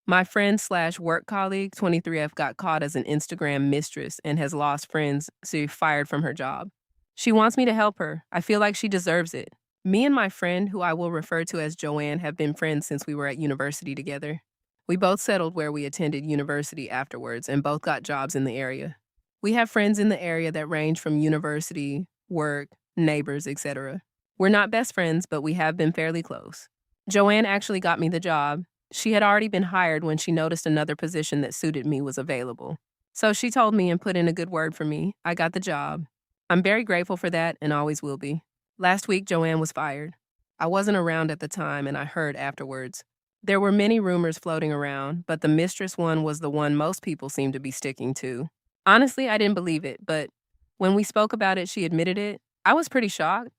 My friend slash work colleague, 23F, got caught as an Instagram mistress and has lost friends, so fired from her job. She wants me to help her. I feel like she deserves it. Me and my friend, who I will refer to as Joanne, have been friends since we were at university together. We both settled where we attended university afterwards and both got jobs in the area. We have friends in the area that range from university, work, neighbors, etc. We're not best friends, but we have been fairly close. Joanne actually got me the job. She had already been hired when she noticed another position that suited me was available. So she told me and put in a good word for me. I got the job. I'm very grateful for that and always will be. Last week, Joanne was fired. I wasn't around at the time and I heard afterwards. There were many rumors floating around, but the mistress one was the one most people seemed to be sticking to. Honestly, I didn't believe it, but when we spoke about it, she admitted it. I was pretty shocked.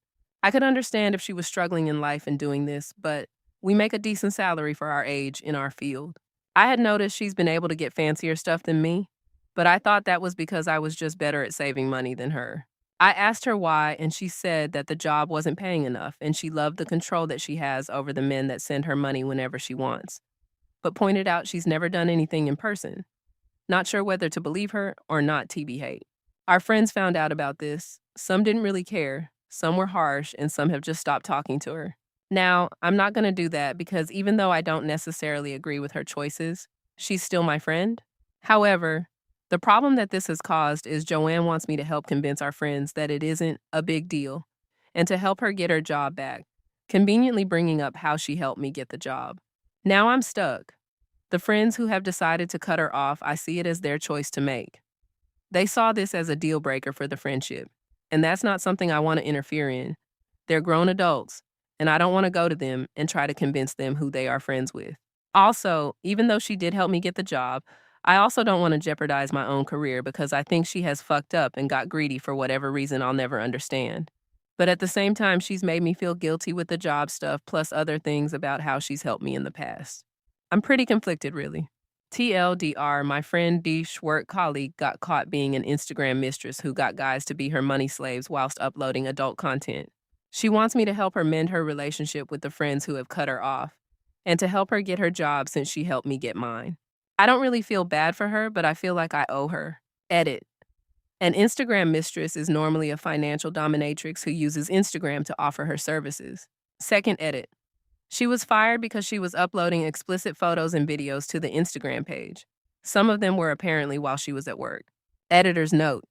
I could understand if she was struggling in life and doing this, but we make a decent salary for our age in our field. I had noticed she's been able to get fancier stuff than me, but I thought that was because I was just better at saving money than her. I asked her why, and she said that the job wasn't paying enough, and she loved the control that she has over the men that send her money whenever she wants, but pointed out she's never done anything in person. Not sure whether to believe her or not, TBH. Our friends found out about this. Some didn't really care, some were harsh, and some have just stopped talking to her. Now, I'm not going to do that because even though I don't necessarily agree with her choices, she's still my friend. However, the problem that this has caused is Joanne wants me to help convince our friends that it isn't a big deal and to help her get her job back, conveniently bringing up how she helped me get the job. Now I'm stuck. The friends who have decided to cut her off, I see it as their choice to make. They saw this as a deal breaker for the friendship, and that's not something I want to interfere in. They're grown adults, and I don't want to go to them and try to convince them who they are friends with. Also, even though she did help me get the job, I also don't want to jeopardize my own career because I think she has fucked up and got greedy for whatever reason I'll never understand. But at the same time, she's made me feel guilty with the job stuff plus other things about how she's helped me in the past. I'm pretty conflicted, really. TLDR, my friend D's work colleague got caught being an Instagram mistress who got guys to be her money slaves whilst uploading adult content. She wants me to help her mend her relationship with the friends who have cut her off, and to help her get her job since she helped me get mine. I don't really feel bad for her, but I feel like I owe her. Edit. An Instagram mistress is normally a financial dominatrix who uses Instagram to offer her services. Second edit. She was fired because she was uploading explicit photos and videos to the Instagram page. Some of them were apparently while she was at work. Editor's note.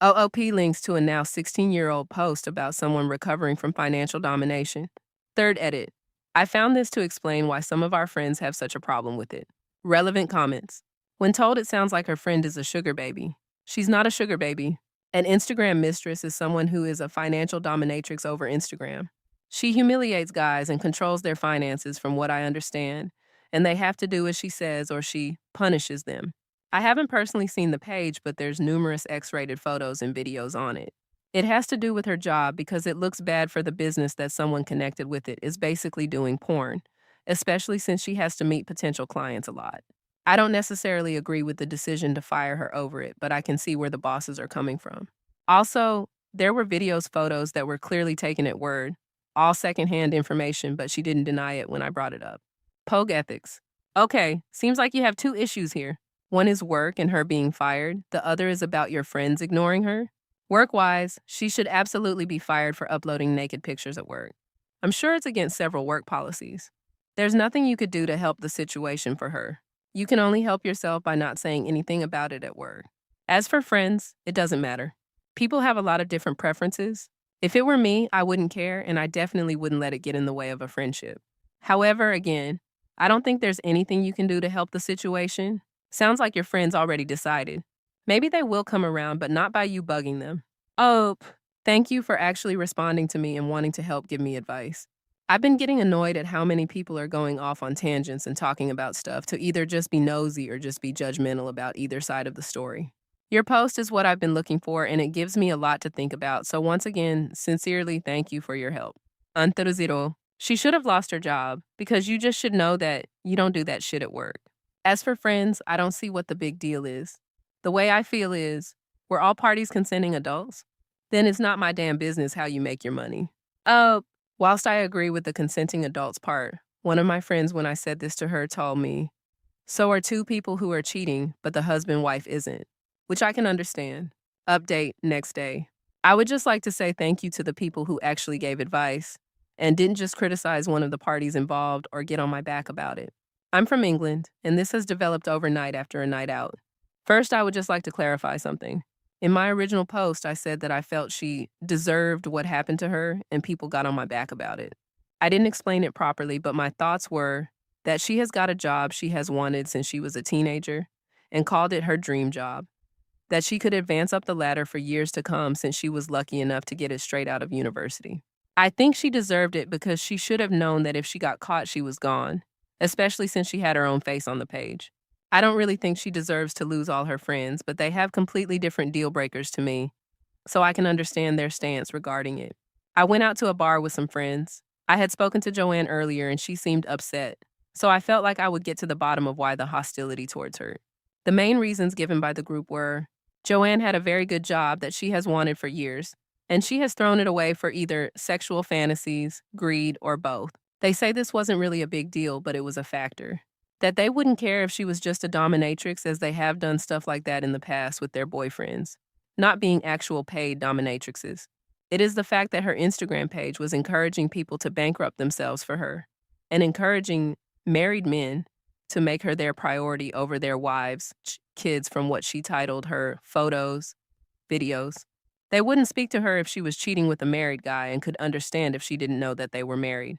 OOP links to a now 16-year-old post about someone recovering from financial domination. Third edit. I found this to explain why some of our friends have such a problem with it. Relevant comments. When told it sounds like her friend is a sugar baby. She's not a sugar baby. An Instagram mistress is someone who is a financial dominatrix over Instagram. She humiliates guys and controls their finances from what I understand, and they have to do as she says or she punishes them. I haven't personally seen the page, but there's numerous X-rated photos and videos on it. It has to do with her job because it looks bad for the business that someone connected with it is basically doing porn, especially since she has to meet potential clients a lot. I don't necessarily agree with the decision to fire her over it, but I can see where the bosses are coming from. Also, there were photos that were clearly taken at word, all secondhand information, but she didn't deny it when I brought it up. Pogue ethics. Okay, seems like you have two issues here. One is work and her being fired. The other is about your friends ignoring her. Work-wise, she should absolutely be fired for uploading naked pictures at work. I'm sure it's against several work policies. There's nothing you could do to help the situation for her. You can only help yourself by not saying anything about it at work. As for friends, it doesn't matter. People have a lot of different preferences. If it were me, I wouldn't care, and I definitely wouldn't let it get in the way of a friendship. However, again, I don't think there's anything you can do to help the situation. Sounds like your friends already decided. Maybe they will come around, but not by you bugging them. Oh, thank you for actually responding to me and wanting to help give me advice. I've been getting annoyed at how many people are going off on tangents and talking about stuff to either just be nosy or just be judgmental about either side of the story. Your post is what I've been looking for, and it gives me a lot to think about, so once again, sincerely thank you for your help. Anteruziro. She should have lost her job, because you just should know that you don't do that shit at work. As for friends, I don't see what the big deal is. The way I feel is, we're all parties consenting adults? Then it's not my damn business how you make your money. Whilst I agree with the consenting adults part, one of my friends, when I said this to her, told me, So are two people who are cheating, but the husband-wife isn't, which I can understand. Update next day. I would just like to say thank you to the people who actually gave advice and didn't just criticize one of the parties involved or get on my back about it. I'm from England, and this has developed overnight after a night out. First, I would just like to clarify something. In my original post, I said that I felt she deserved what happened to her, and people got on my back about it. I didn't explain it properly, but my thoughts were that she has got a job she has wanted since she was a teenager and called it her dream job, that she could advance up the ladder for years to come since she was lucky enough to get it straight out of university. I think she deserved it because she should have known that if she got caught, she was gone, especially since she had her own face on the page. I don't really think she deserves to lose all her friends, but they have completely different deal breakers to me, so I can understand their stance regarding it. I went out to a bar with some friends. I had spoken to Joanne earlier and she seemed upset, so I felt like I would get to the bottom of why the hostility towards her. The main reasons given by the group were Joanne had a very good job that she has wanted for years, and she has thrown it away for either sexual fantasies, greed, or both. They say this wasn't really a big deal, but it was a factor. That they wouldn't care if she was just a dominatrix, as they have done stuff like that in the past with their boyfriends, not being actual paid dominatrixes. It is the fact that her Instagram page was encouraging people to bankrupt themselves for her and encouraging married men to make her their priority over their wives, kids from what she titled her photos, videos. They wouldn't speak to her if she was cheating with a married guy and could understand if she didn't know that they were married.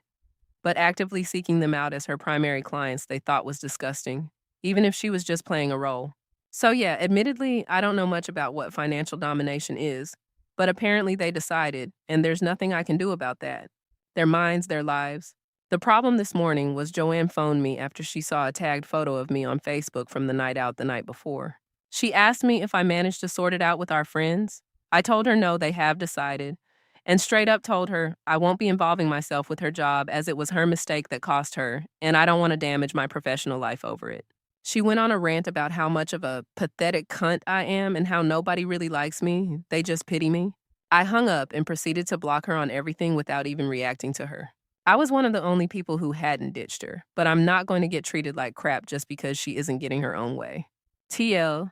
But actively seeking them out as her primary clients they thought was disgusting, even if she was just playing a role. So yeah, admittedly, I don't know much about what financial domination is, but apparently they decided, and there's nothing I can do about that. Their minds, their lives. The problem this morning was Joanne phoned me after she saw a tagged photo of me on Facebook from the night out the night before. She asked me if I managed to sort it out with our friends. I told her no, they have decided, and straight up told her I won't be involving myself with her job as it was her mistake that cost her, and I don't want to damage my professional life over it. She went on a rant about how much of a pathetic cunt I am and how nobody really likes me, they just pity me. I hung up and proceeded to block her on everything without even reacting to her. I was one of the only people who hadn't ditched her, but I'm not going to get treated like crap just because she isn't getting her own way. TL,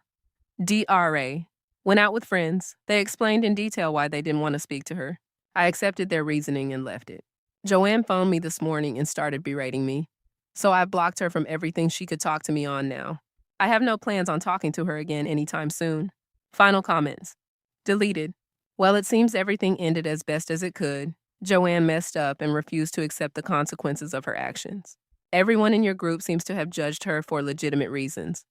DRA, went out with friends. They explained in detail why they didn't want to speak to her. I accepted their reasoning and left it. Joanne phoned me this morning and started berating me, so I blocked her from everything she could talk to me on now. I have no plans on talking to her again anytime soon. Final comments. Deleted. Well, it seems everything ended as best as it could. Joanne messed up and refused to accept the consequences of her actions. Everyone in your group seems to have judged her for legitimate reasons.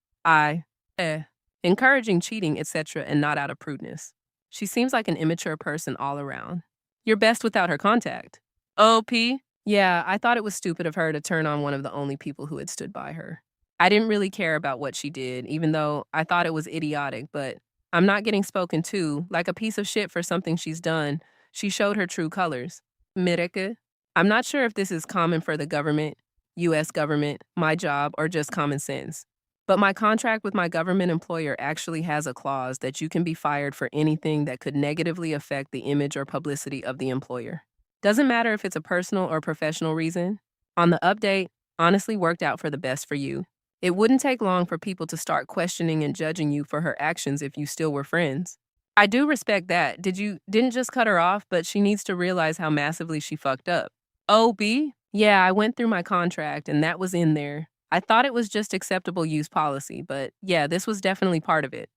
Encouraging cheating, etc., and not out of prudeness. She seems like an immature person all around. You're best without her contact. OP? Yeah, I thought it was stupid of her to turn on one of the only people who had stood by her. I didn't really care about what she did, even though I thought it was idiotic, but I'm not getting spoken to like a piece of shit for something she's done. She showed her true colors. Mireke. I'm not sure if this is common for the government, U.S. government, my job, or just common sense. But my contract with my government employer actually has a clause that you can be fired for anything that could negatively affect the image or publicity of the employer. Doesn't matter if it's a personal or professional reason. On the update, honestly worked out for the best for you. It wouldn't take long for people to start questioning and judging you for her actions if you still were friends. I do respect that. Didn't just cut her off, but she needs to realize how massively she fucked up. OB? Yeah, I went through my contract and that was in there. I thought it was just acceptable use policy, but yeah, this was definitely part of it.